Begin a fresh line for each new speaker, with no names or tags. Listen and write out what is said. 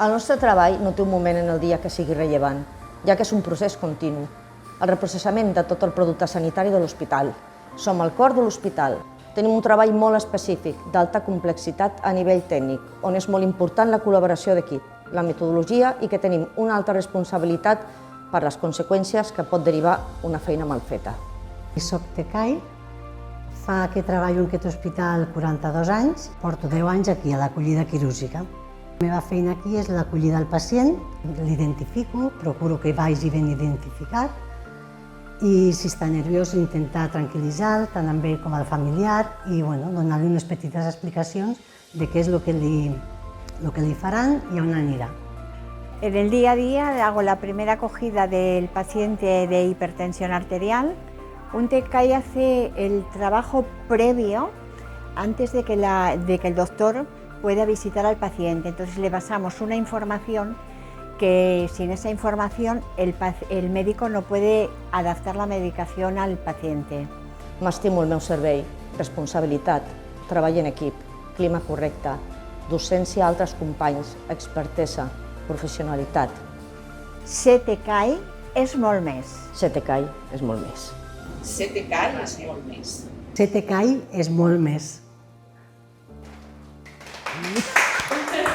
El nostre treball no té un moment en el dia que sigui rellevant, ja que és un procés continu. El reprocessament de tot el producte sanitari de l'hospital. Som al cor de l'hospital. Tenim un treball molt específic, d'alta complexitat a nivell tècnic, on és molt important la col·laboració d'equip, la metodologia i que tenim una alta responsabilitat per les conseqüències que pot derivar una feina mal feta.
Soc Tecai, fa que treballo en aquest hospital 42 anys, porto 10 anys aquí a l'acollida quirúrgica. La meva feina aquí és l'acollida al pacient, l'identifico, procuro que vagi ben identificat i si està nerviós intentar tranquil·litzar tant amb ell com al familiar i donar-li unes petites explicacions de què és el que li faran i on anirà.
En el día a día hago la primera acogida del paciente de hipertensión arterial. Un TECAI hace el trabajo previo antes de que el doctor pueda visitar al paciente. Entonces le pasamos una información que sin esa información el médico no puede adaptar la medicación al paciente.
M'estimo el meu servei, responsabilitat, treball en equip, clima correcte, docència a altres companys, expertesa, professionalitat.
Ser TECAI és molt més.
Ser TECAI és molt més.
Ser TECAI és molt més.
Ser Tecai és molt més.